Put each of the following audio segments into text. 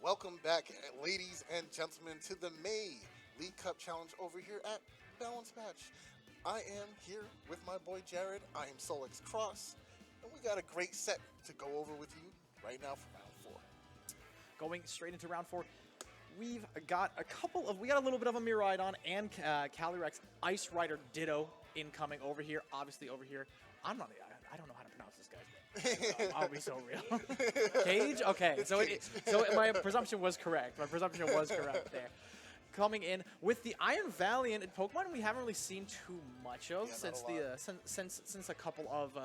Welcome back, ladies and gentlemen, to the May League Cup Challenge over here at Balance Match. I am here with my boy Jared. I am Solix Cross, and we got a great set to go over with you right now for round 4. Going straight into round 4, we've got we got a little bit of a Miraidon and Calyrex Ice Rider Ditto incoming over here. Obviously over here, I don't know how to pronounce this guy's name. I'll be so real. Kaige? Okay, so my presumption was correct. My presumption was correct there. Coming in with the Iron Valiant Pokemon we haven't really seen too much of since a couple of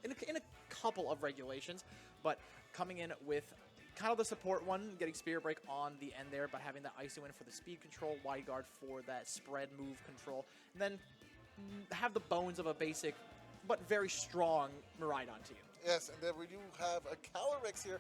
in a couple of regulations, but coming in with kind of the support one, getting Spirit Break on the end there, but having the Icy Wind for the speed control, Wide Guard for that spread move control, and then have the bones of a basic but very strong Miraidon team. Yes, and then we do have a Calyrex here.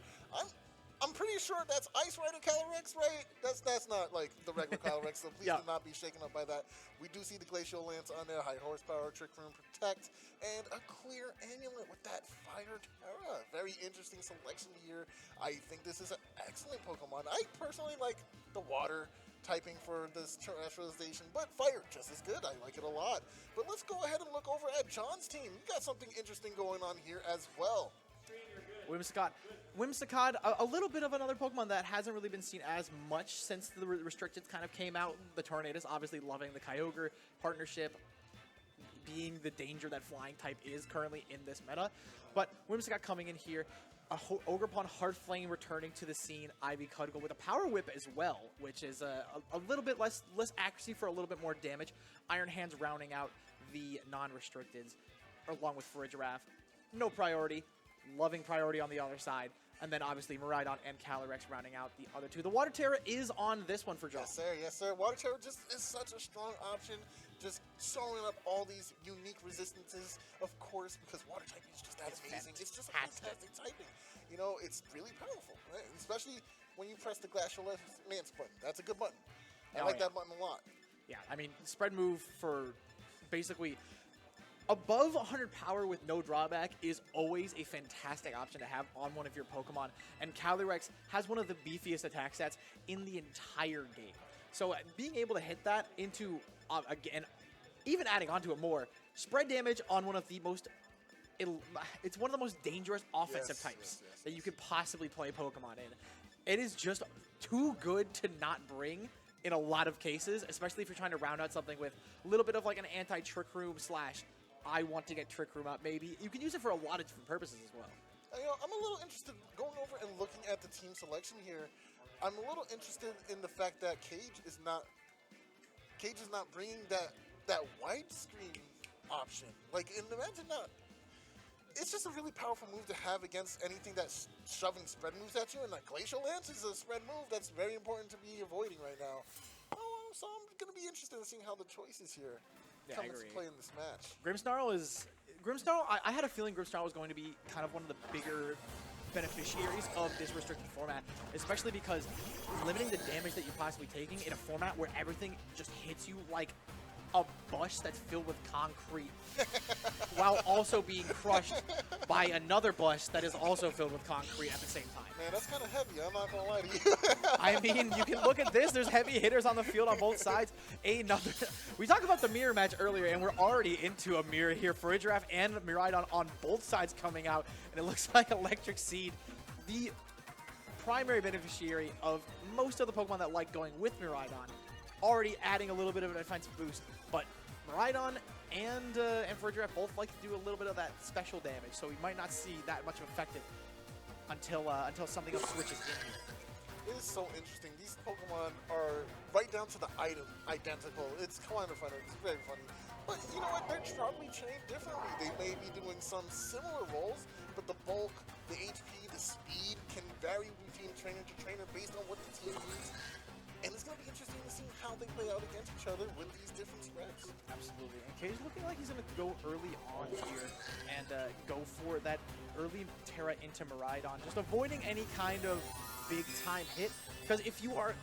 I'm pretty sure that's Ice Rider Calyrex, right? That's not like the regular Calyrex, so please do not be shaken up by that. We do see the Glacial Lance on there, High Horsepower, Trick Room, Protect, and a clear Amulet with that Fire Terra. Very interesting selection here. I think this is an excellent Pokemon. I personally like the water typing for this terrestrialization, but fire just as good. I like it a lot. But let's go ahead and look over at John's team. You got something interesting going on here as well. Whimsicott, a little bit of another Pokemon that hasn't really been seen as much since the restricted kind of came out. The Tornadus obviously loving the Kyogre partnership, being the danger that flying type is currently in this meta. But Whimsicott coming in here, Ogerpon Heartflame returning to the scene, Ivy Cudgel with a Power Whip as well, which is a little bit less accuracy for a little bit more damage. Iron Hands rounding out the non-restricteds, along with Farigiraf. No priority. Loving priority on the other side. And then obviously Miraidon and Calyrex rounding out the other two. The Water Terra is on this one for John. Yes, sir. Yes, sir. Water Terra just is such a strong option. Just showing up all these unique resistances, of course, because water typing is just that amazing. It's just a fantastic typing. You know, it's really powerful, right? Especially when you press the Glacial Lance button. That's a good button. I like that button a lot. Yeah, I mean, spread move for basically above 100 power with no drawback is always a fantastic option to have on one of your Pokemon, and Calyrex has one of the beefiest attack stats in the entire game. So being able to hit that into, again, even adding onto it more, spread damage on one of the most, it's one of the most dangerous offensive types that you could possibly play Pokemon in. It is just too good to not bring in a lot of cases, especially if you're trying to round out something with a little bit of like an anti-Trick Room / I want to get Trick Room up, maybe. You can use it for a lot of different purposes as well. You know, I'm a little interested, going over and looking at the team selection here, I'm a little interested in the fact that Kaige is not bringing that widescreen option. Like, and imagine that. It's just a really powerful move to have against anything that's shoving spread moves at you, and that Glacial Lance is a spread move that's very important to be avoiding right now. So I'm going to be interested in seeing how the choices here come into play in this match. Grimmsnarl, I had a feeling Grimmsnarl was going to be kind of one of the bigger beneficiaries of this restricted format, especially because limiting the damage that you're possibly taking in a format where everything just hits you like a bush that's filled with concrete while also being crushed by another bush that is also filled with concrete at the same time. Man, that's kind of heavy. I'm not going to lie to you. I mean, you can look at this. There's heavy hitters on the field on both sides. We talked about the mirror match earlier, and we're already into a mirror here. Farigiraf and Miraidon on both sides coming out, and it looks like Electric Seed, the primary beneficiary of most of the Pokemon that like going with Miraidon, already adding a little bit of an offensive boost, but Miraidon and Farigiraf both like to do a little bit of that special damage, so we might not see that much of effective until something else switches in here. It is so interesting. These Pokemon are right down to the item identical. It's kind of funny. It's very funny. But you know what? They're probably trained differently. They may be doing some similar roles, but the bulk, the HP, the speed can vary between trainer to trainer based on what the team needs. And it's going to be interesting to see how they play out against each other with these different spreads. Absolutely. And Kaige looking like he's going to go early on here and go for that early Terra into Miraidon, just avoiding any kind of big time hit. Because if you are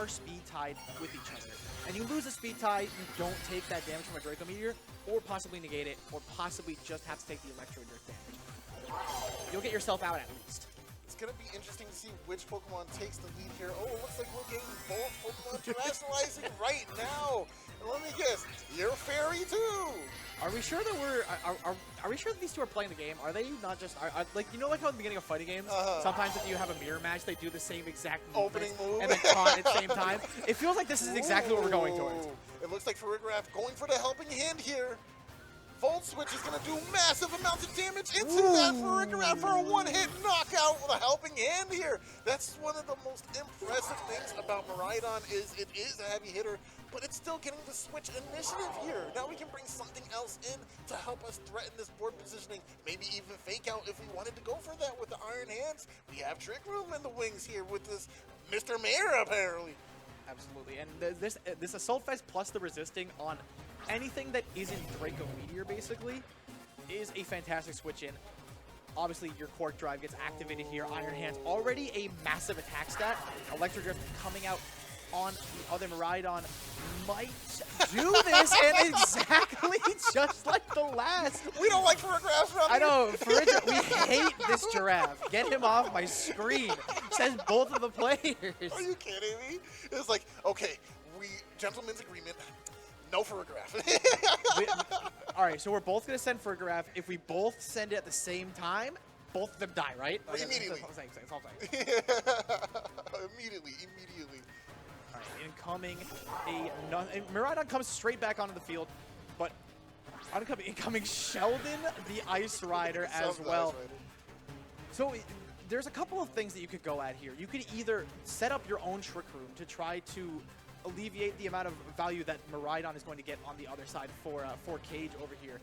speed tied with each other and you lose a speed tie, you don't take that damage from a Draco Meteor, or possibly negate it, or possibly just have to take the Electro Drift damage. You'll get yourself out at least. It's going to be interesting to see which Pokemon takes the lead here. Oh, it looks like we're getting both Pokemon terrestrializing right now. And let me guess, you're Fairy too. Are we sure that are we sure that these two are playing the game? Are they not just like, you know, like how at the beginning of fighting games, sometimes if you have a mirror match, they do the same exact opening move and then taunt at the same time. It feels like this is exactly what we're going towards. It looks like Farigiraf going for the helping hand here. Volt Switch is going to do massive amounts of damage into that Farigiraf for a one-hit knockout with a helping hand here. That's one of the most impressive things about Miraidon is it is a heavy hitter, but it's still getting the Switch initiative here. Now we can bring something else in to help us threaten this board positioning, maybe even fake out if we wanted to go for that with the Iron Hands. We have Trick Room in the wings here with this Mr. Mayor, apparently. Absolutely, and this Assault Vest plus the resisting on anything that isn't Draco Meteor, basically, is a fantastic switch in. Obviously, your Quark Drive gets activated here. Iron Hands, already a massive attack stat. Electro Drift coming out on the other Miraidon might do this, and exactly just like the last. We don't like Farigiraf around I know, Farigiraf, we hate this giraffe. Get him off my screen, says both of the players. Are you kidding me? It's like, okay, gentlemen's agreement. No Farigiraf. All right, so we're both going to send Farigiraf. If we both send it at the same time, both of them die, right? Immediately. It's all saying. Immediately. All right, incoming. Miraidon comes straight back onto the field, but incoming Sheldon, the Ice Rider, as well. So there's a couple of things that you could go at here. You could either set up your own Trick Room to try to alleviate the amount of value that Miraidon is going to get on the other side for Kaige over here,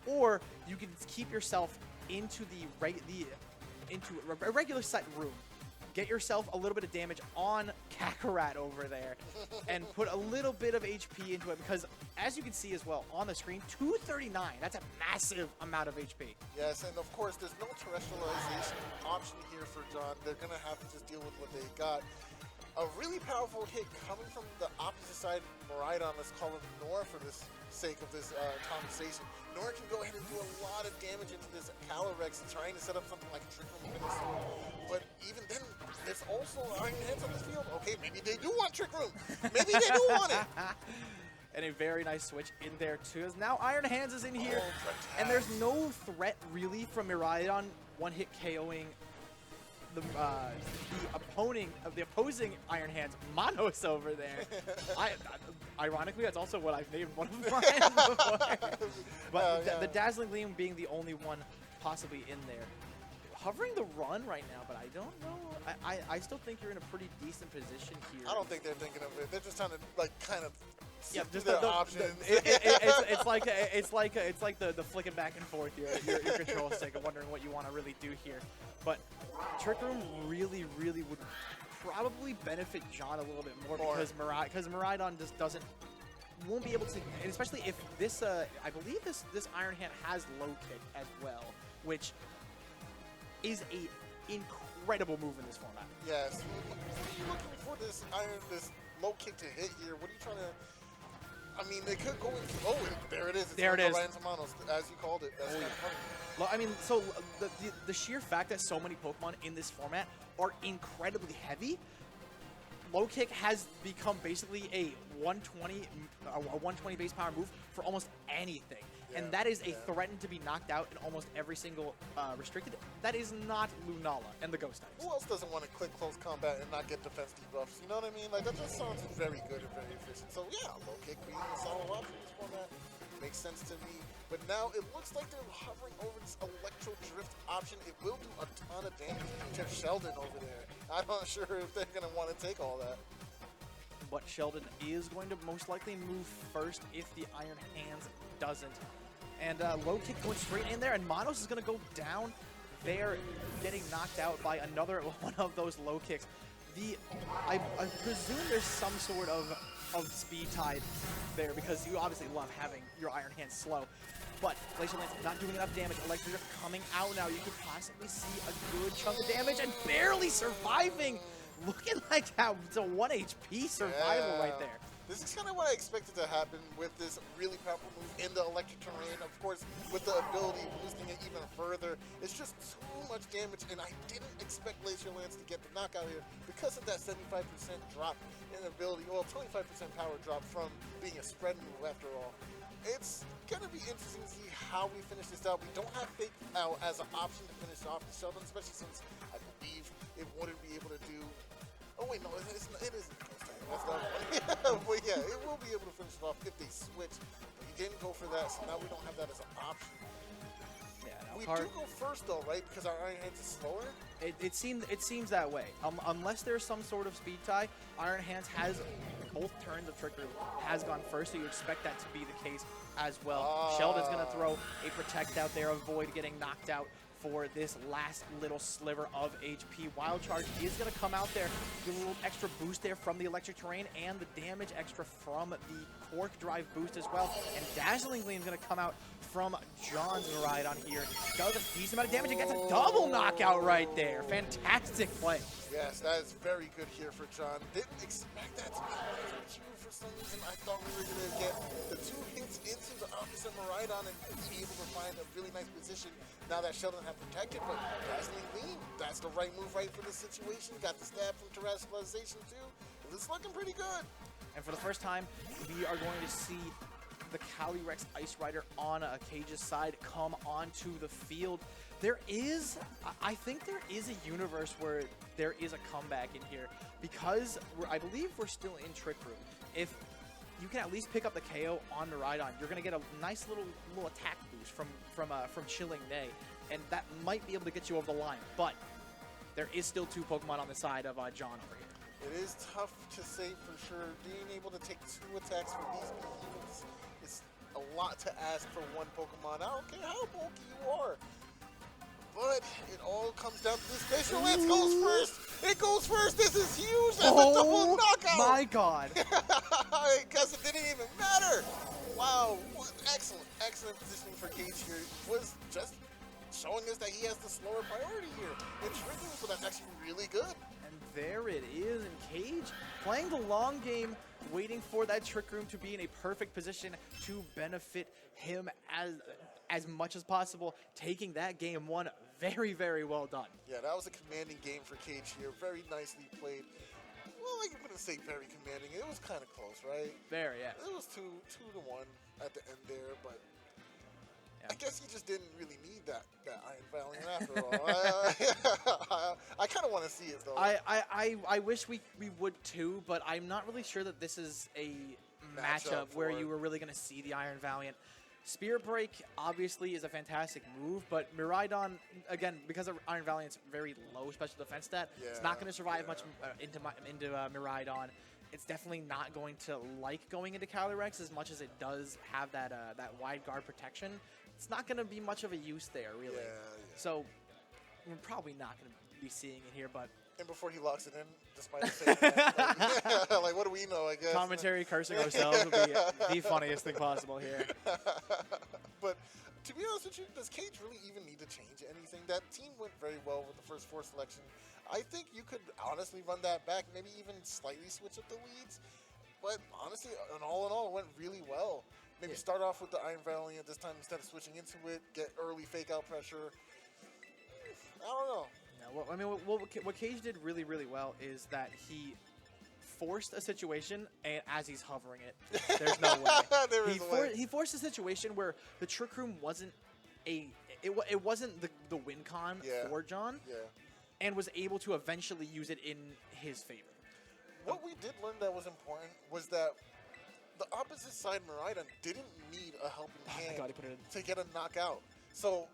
or you can keep yourself into a regular set room, get yourself a little bit of damage on Kakarot over there, and put a little bit of HP into it, because as you can see as well on the screen, 239, that's a massive amount of HP. Yes, and of course there's no terrestrialization option here for John. They're going to have to just deal with what they got. A really powerful hit coming from the opposite side of Miraidon. Let's call him Nora for the sake of this conversation. Nora can go ahead and do a lot of damage into this Calyrex, trying to set up something like a Trick Room Finish. But even then, there's also Iron Hands on this field. Okay, maybe they do want Trick Room. Maybe they do want it. And a very nice switch in there too, as now Iron Hands is in here. And there's no threat really from Miraidon one-hit KOing the opposing Iron Hands, Manos over there. Ironically, that's also what I've named one of mine before. But the Dazzling Gleam being the only one possibly in there. Hovering the run right now, but I don't know. I still think you're in a pretty decent position here. I don't think they're thinking of it. They're just trying to kind of just their options. It's like the flicking back and forth your control stick and wondering what you want to really do here. But Trick Room really would probably benefit John a little bit more because Miraidon just won't be able to, and especially if this I believe this Iron Hand has low kick as well, which is a incredible move in this format. Yes. What are you looking for this low kick to hit here? What are you trying to? I mean, they could go into. Oh, there it is. There it is. Manos, as you called it. That's kind of funny. Well, I mean, so the sheer fact that so many Pokemon in this format are incredibly heavy, low kick has become basically a 120 base power move for almost anything. And that is a threatened to be knocked out in almost every single restricted. That is not Lunala and the Ghost types. Who else doesn't want to click close combat and not get defense debuffs? You know what I mean? Like, that just sounds very good and very efficient. So yeah, low kick being a solid option in this format makes sense to me. But now it looks like they're hovering over this Electro Drift option. It will do a ton of damage to Sheldon over there. I'm not sure if they're going to want to take all that. But Sheldon is going to most likely move first if the Iron Hands doesn't. And low kick going straight in there, and Manos is going to go down there, getting knocked out by another one of those low kicks. I presume there's some sort of speed tide there, because you obviously love having your Iron Hand slow. But Glacial Lance not doing enough damage. Electro Drift coming out now. You could possibly see a good chunk of damage and barely surviving. Looking like that, it's a 1 HP survival right there. This is kind of what I expected to happen with this really powerful move in the electric terrain. Of course, with the ability boosting it even further, it's just too much damage, and I didn't expect Glacial Lance to get the knockout here because of that 75% drop in ability, well, 25% power drop from being a spread move after all. It's going to be interesting to see how we finish this out. We don't have Fake Out as an option to finish off the Sheldon, especially since I believe it wouldn't be able to do... Oh wait, no, it isn't Ghost Tiger. That's the other one. But yeah, it will be able to finish it off if they switch. But he didn't go for that, so now we don't have that as an option. Yeah, no, We do go first though, right? Because our Iron Hands is slower. It seems that way. Unless there's some sort of speed tie, Iron Hands has both turns of Trick Room has gone first, so you expect that to be the case as well. Sheldon's gonna throw a Protect out there, avoid getting knocked out for this last little sliver of HP. Wild Charge is going to come out there, give a little extra boost there from the electric terrain and the damage extra from the Cork Drive boost as well. And Dazzling Gleam is going to come out from John's ride on here. Does a decent amount of damage and gets a double knockout right there. Fantastic play. Yes, that is very good here for John. Didn't expect that to be Q for some reason. I thought we were going to get the 2 hits into the opposite Miraidon and be able to find a really nice position now that Sheldon had protected, but Dazzling Gleam, that's the right move right for this situation. Got the stab from Terrestrialization too. It's looking pretty good. And for the first time, we are going to see the Calyrex Ice Rider on Kaige's side come onto the field. There is, I think there is a universe where there is a comeback in here because I believe we're still in Trick Room. If you can at least pick up the KO on Miraidon, you're going to get a nice little attack boost from Chilling Neigh, and that might be able to get you over the line. But there is still 2 Pokemon on the side of John over here. It is tough to say for sure. Being able to take 2 attacks from these behemoths is a lot to ask for 1 Pokemon. I don't care how bulky you are. But it all comes down to this Glacial Lance goes first. It goes first. This is huge. That's a double knockout. My God. Because it didn't even matter. Wow. What excellent positioning for Kaige here. Was just showing us that he has the slower priority here. It's tricky, so that's actually really good. And there it is, and Kaige playing the long game, waiting for that Trick Room to be in a perfect position to benefit him as much as possible, taking that game 1 very, very well done. Yeah, that was a commanding game for Kaige here. Very nicely played. Well, I wouldn't say very commanding. It was kind of close, right? Very, yeah. It was 2 to 1 at the end there, but yeah. I guess he just didn't really need that Iron Valiant after all. I kind of want to see it, though. I wish we would too, but I'm not really sure that this is a matchup where you were really going to see the Iron Valiant. Spirit Break obviously is a fantastic move, but Miraidon, again, because of Iron Valiant's very low special defense stat, it's not going to survive much into Miraidon. It's definitely not going to like going into Calyrex as much as it does have that wide guard protection. It's not going to be much of a use there, really. So we're probably not going to be seeing it here, but... And before he locks it in, despite the same like, what do we know, I guess? Commentary cursing ourselves would be the funniest thing possible here. But to be honest with you, does Kaige really even need to change anything? That team went very well with the first 4 selection. I think you could honestly run that back, maybe even slightly switch up the leads. But honestly, in all, it went really well. Maybe start off with the Iron Valiant this time instead of switching into it, get early fake out pressure. I don't know. Well, I mean, what Kaige did really, really well is that he forced a situation, and as he's hovering it, there's no way. He forced a situation where the Trick Room wasn't it wasn't the win con for John, and was able to eventually use it in his favor. What we did learn that was important was that the opposite side Miraidon didn't need a helping hand to get a knockout. So.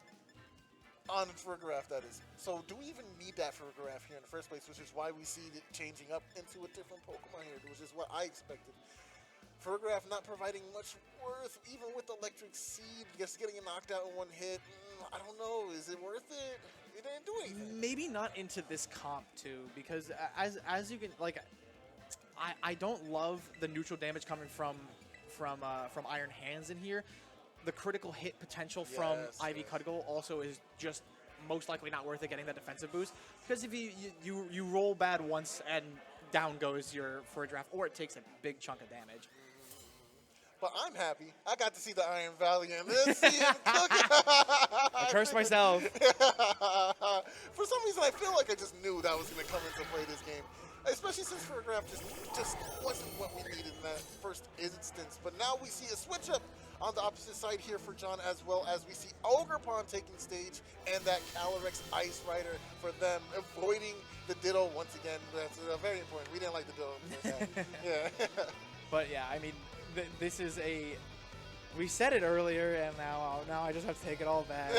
On Fergraph, that is. So do we even need that Fergraph here in the first place, which is why we see it changing up into a different Pokemon here, which is what I expected. Fergraph not providing much worth, even with Electric Seed, just getting it knocked out in 1 hit. I don't know, is it worth it? It didn't do anything. Maybe not into this comp, too, because as you can, like, I don't love the neutral damage coming from Iron Hands in here. The critical hit potential from Ivy Cudgel also is just most likely not worth it getting that defensive boost. Because if you roll bad once and down goes your for a draft, or it takes a big chunk of damage. But I'm happy. I got to see the Iron Valiant. Let's see him cook. I cursed myself. For some reason, I feel like I just knew that was going to come into play this game. Especially since Photograph just wasn't what we needed in that first instance. But now we see a switch up on the opposite side here for John, as well as we see Ogerpon taking stage and that Calyrex Ice Rider for them, avoiding the Ditto once again. That's very important. We didn't like the Ditto. Yeah. But yeah, I mean, this is a. We said it earlier, and now I just have to take it all back.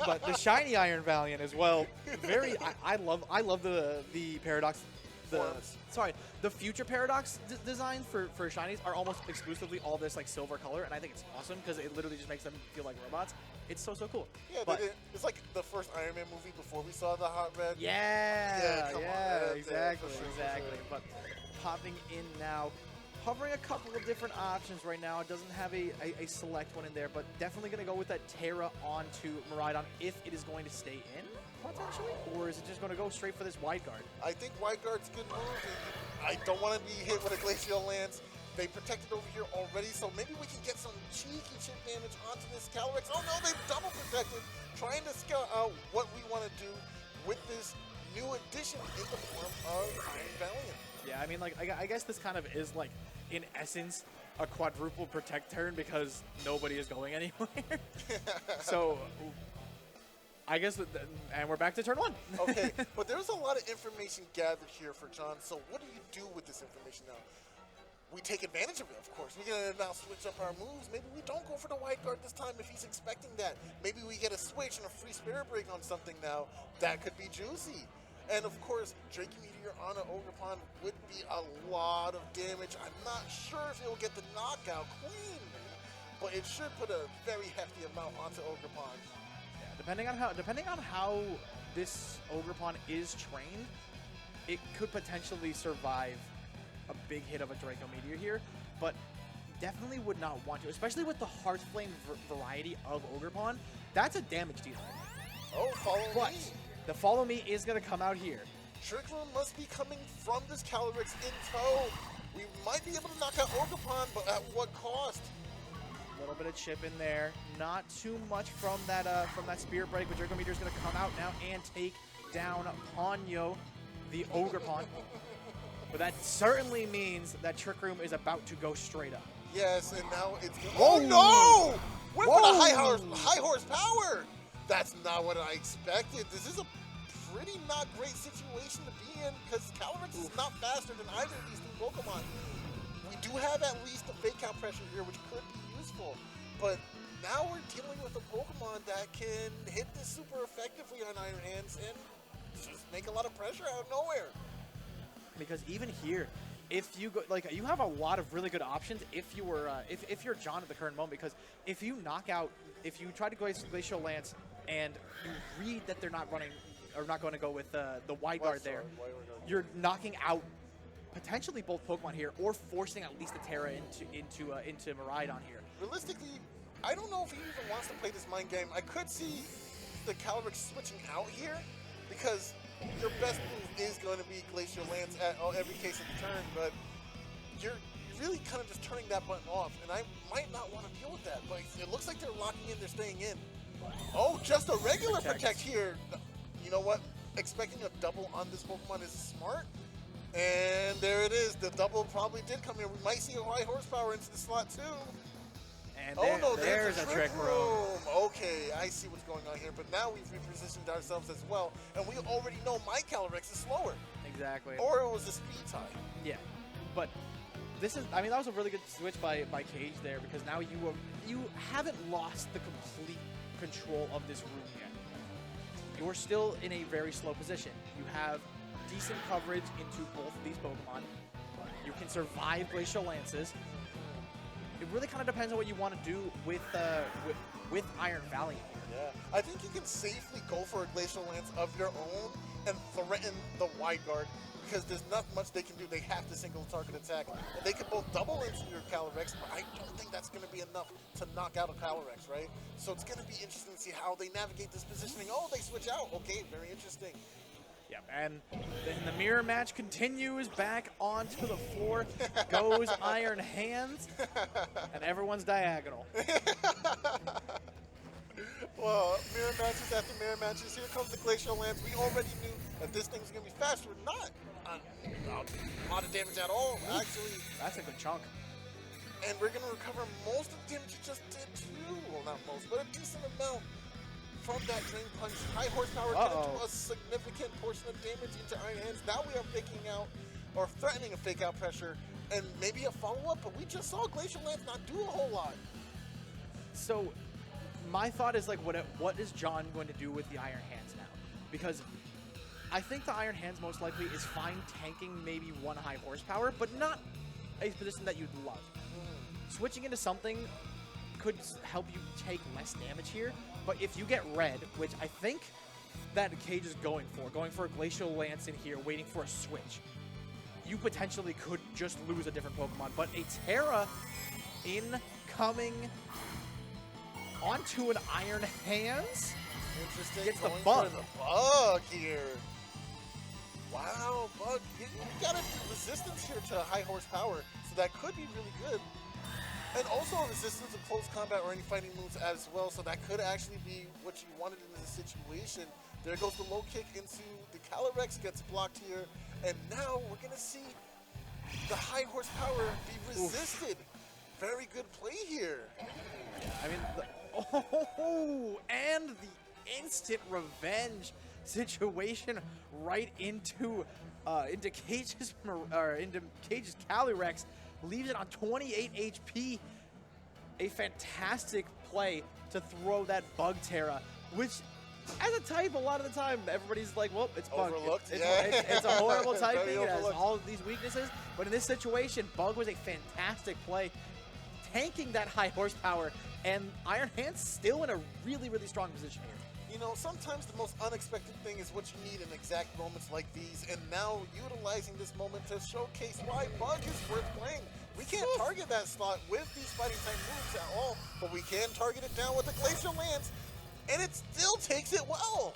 But the shiny Iron Valiant as well. Very, I love the Paradox. The future Paradox designs for shinies are almost exclusively all this like silver color, and I think it's awesome because it literally just makes them feel like robots. It's so cool. Yeah, but it's like the first Iron Man movie before we saw the hot red. Yeah, exactly. Sure. But popping in now. Hovering a couple of different options right now. It doesn't have a select one in there, but definitely going to go with that Terra onto Miraidon if it is going to stay in, potentially? Or is it just going to go straight for this wide guard? I think wide guard's a good move. I don't want to be hit with a Glacial Lance. They protected over here already, so maybe we can get some cheeky chip damage onto this Calyrex. Oh no, they've double protected, trying to scout out what we want to do with this new addition in the form of Iron Valiant. Yeah, I mean, like, I guess this kind of is, like, in essence, a quadruple protect turn because nobody is going anywhere. So, I guess, and we're back to turn 1. Okay, but there's a lot of information gathered here for John, so what do you do with this information now? We take advantage of it, of course. We're going to now switch up our moves. Maybe we don't go for the wide guard this time if he's expecting that. Maybe we get a switch and a free Spirit Break on something now. That could be juicy. And of course, Drake Meteor on an Ogerpon would be a lot of damage. I'm not sure if it will get the knockout clean, but it should put a very hefty amount onto Ogerpon. Yeah, depending on how this Ogerpon is trained, it could potentially survive a big hit of a Draco Meteor here, but definitely would not want to, especially with the Hearth Flame variety of Ogerpon. That's a damage dealer. Oh, follow me. The follow me is going to come out here. Trick Room must be coming from this Calyrex in tow. We might be able to knock out Ogerpon, but at what cost? A little bit of chip in there. Not too much from that Spirit Break, but Draco Meteor is going to come out now and take down Ponyo, the Ogerpon. But that certainly means that Trick Room is about to go straight up. Yes, and now it's... Oh, no! Went for the high horsepower! That's not what I expected. This is a pretty not great situation to be in because Calyrex is not faster than either of these two Pokemon. We do have at least the fake out pressure here, which could be useful. But now we're dealing with a Pokemon that can hit this super effectively on Iron Hands and just make a lot of pressure out of nowhere. Because even here, if you go, like, you have a lot of really good options if you were if you're John at the current moment, because if you knock out, if you try to go Glacial Lance and you read that they're not running or not going to go with the wide guard there, you're knocking out potentially both Pokemon here, or forcing at least a Terra into Miraidon here. Realistically, I don't know if he even wants to play this mind game. I could see the Calyrex switching out here because your best move is going to be Glacial Lance at every case of the turn, but you're really kind of just turning that button off, and I might not want to deal with that, but it looks like they're locking in, they're staying in. Oh, just a regular protect here. You know what? Expecting a double on this Pokemon is smart. And there it is. The double probably did come here. We might see a high horsepower into the slot too. And oh no, there's a Trick Room. Okay, I see what's going on here. But now we've repositioned ourselves as well. And we already know my Calyrex is slower. Exactly. Or it was a speed tie. Yeah. But this is, I mean, that was a really good switch by Kaige there, because now you haven't lost the complete control of this room yet. You're still in a very slow position. You have decent coverage into both of these Pokemon. You can survive Glacial Lances. It really kind of depends on what you want to do with Iron Valiant. Yeah, I think you can safely go for a Glacial Lance of your own and threaten the wide guard, because there's not much they can do. They have to single target attack. And they can both double into your Calyrex, but I don't think that's going to be enough to knock out a Calyrex, right? So it's going to be interesting to see how they navigate this positioning. Oh, they switch out. Okay, very interesting. Yep, and then the mirror match continues. Back onto the floor goes Iron Hands, and everyone's diagonal. Well, mirror matches after mirror matches. Here comes the Glacial Lance. We already knew that this thing was going to be faster. Not a lot of damage at all, actually. That's a good chunk. And we're going to recover most of the damage he just did, too. Well, not most, but a decent amount from that Drain Punch. High horsepower can do a significant portion of damage into Iron Hands. Now we are faking out, or threatening a fake out pressure, and maybe a follow-up, but we just saw Glacial Lance not do a whole lot. So my thought is, like, what is John going to do with the Iron Hands now? Because I think the Iron Hands most likely is fine tanking maybe one high horsepower, but not a position that you'd love. Switching into something could help you take less damage here, but if you get red, which I think that Kaige is going for a Glacial Lance in here, waiting for a switch, you potentially could just lose a different Pokemon. But a Terra incoming onto an Iron Hands. Interesting. Gets the Going bug. for the bug here. Wow, bug. You got a resistance here to high horsepower, so that could be really good. And also a resistance to close combat or any fighting moves as well, so that could actually be what you wanted in this situation. There goes the low kick into the Calyrex, gets blocked here, and now we're going to see the high horsepower be resisted. Oof. Very good play here. Yeah, I mean, and the instant revenge situation right into Kaige's Calyrex. Leaves it on 28 HP. A fantastic play to throw that Bug Terra, which, as a type, a lot of the time, everybody's like, well, it's Bug. Overlooked, It's a horrible typing. It has overlooked. all of these weaknesses. But in this situation, Bug was a fantastic play, tanking that high horsepower, and Iron Hand's still in a really, really strong position here. You know, sometimes the most unexpected thing is what you need in exact moments like these, and now utilizing this moment to showcase why Bug is worth playing. We can't target that slot with these fighting type moves at all, but we can target it down with the Glacial Lance, and it still takes it well.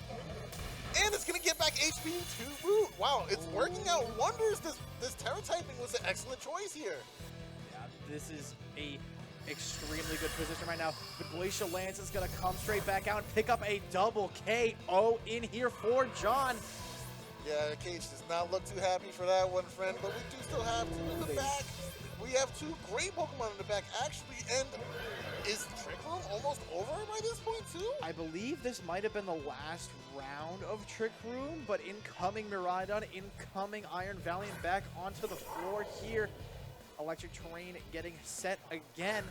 And it's going to get back HP to Root. Wow, it's working out wonders. This Terra typing was an excellent choice here. Yeah, this is a extremely good position right now. The Glacial Lance is going to come straight back out and pick up a double KO in here for John. Yeah, Kaige does not look too happy for that one, friend, but we do still have two in the back. We have two great Pokemon in the back, actually, and is Trick Room almost over by this point, too? I believe this might have been the last round of Trick Room, but incoming Miraidon, incoming Iron Valiant back onto the floor here. Electric Terrain getting set again,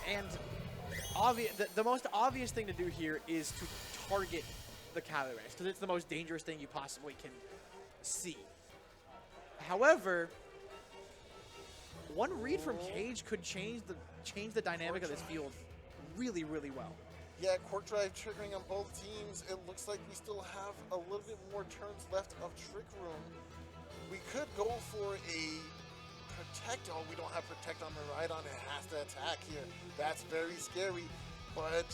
and the most obvious thing to do here is to target the Calyrex, because it's the most dangerous thing you possibly can see. However, one read from Kaige could change the dynamic of this field really, really well. Yeah, Quark Drive triggering on both teams. It looks like we still have a little bit more turns left of Trick Room. We could go for a Protect. Oh, we don't have Protect on Miraidon. It has to attack here. That's very scary. But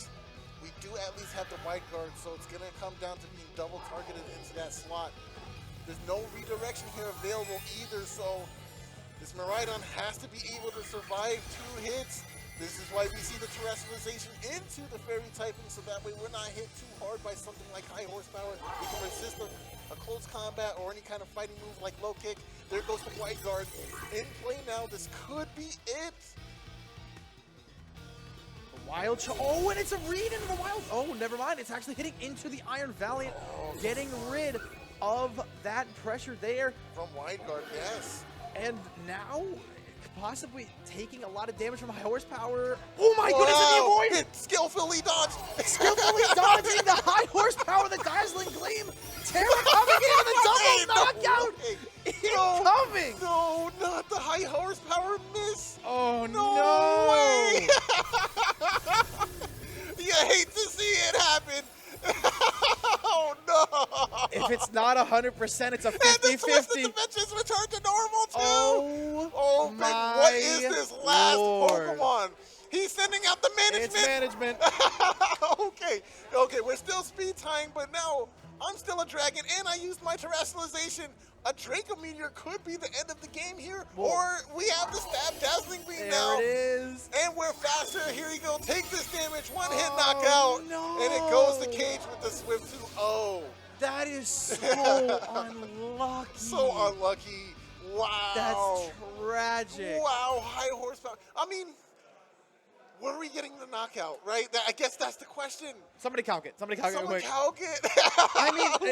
we do at least have the White Guard, so it's going to come down to being double targeted into that slot. There's no redirection here available either, so this Miraidon has to be able to survive 2 hits. This is why we see the terrestrialization into the fairy typing, so that way we're not hit too hard by something like high horsepower. We can resist a close combat or any kind of fighting move like low kick. There goes the White Guard. In play now, this could be it. The Wild oh, and it's a read into the Wild. Oh, never mind. It's actually hitting into the Iron Valiant, getting rid of that pressure there. From White Guard, yes. And now, possibly taking a lot of damage from high horsepower. Oh my goodness, and the avoid! Skillfully dodged! Skillfully dodging the high horsepower, the Dazzling Gleam! Terra coming in with a double knockout! Incoming! No, not the high horsepower miss! Oh no! Way. You hate to see it happen! Oh no! If it's not 100%, it's a 50-50. And the dimensions return to normal too! Oh my my what is this last Lord. Pokemon? He's sending out the management! It's management. Okay, we're still speed tying, but now I'm still a dragon, and I used my terrestrialization. A Draco Meteor could be the end of the game here, Whoa. or we have the Stab Dazzling Beam There now. it is. And we're faster. Here you go. Take this damage. One hit Oh, knockout. no. And it goes to Kaige with the Swift 2-0. That is so unlucky. So unlucky. Wow. That's tragic. Wow. High horsepower. I mean, were we getting the knockout, right? I guess that's the question. Somebody calc it. Somebody calc it real Someone quick. calc it. I mean,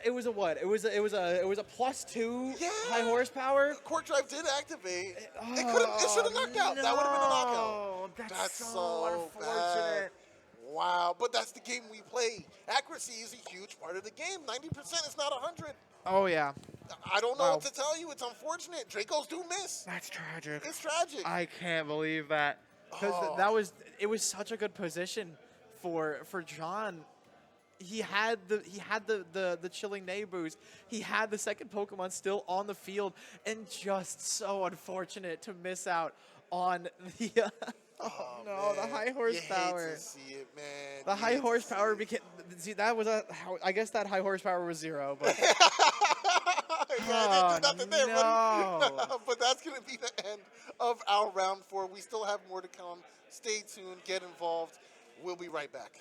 it was a what? It was a +2 Yeah. high horsepower. Court Drive did activate. It should have knocked out. That would have been a knockout. No, That's so so unfortunate. bad. Wow, but that's the game we play. Accuracy is a huge part of the game. 90% is not 100. Oh yeah, I don't know Wow. what to tell you. It's unfortunate. Dracos do miss. that's tragic. It's tragic. I can't believe that because Oh. it was such a good position for John. He had the chilling Nabus. He had the second Pokemon still on the field, and just so unfortunate to miss out on the. Oh no, the man. high horsepower. You hate to see it, man. The You high hate to horsepower see it. became. See, that was I guess that high horsepower was 0, but Yeah, I didn't do nothing there, buddy. no. But that's going to be the end of our round 4. We still have more to come. Stay tuned. Get involved. We'll be right back.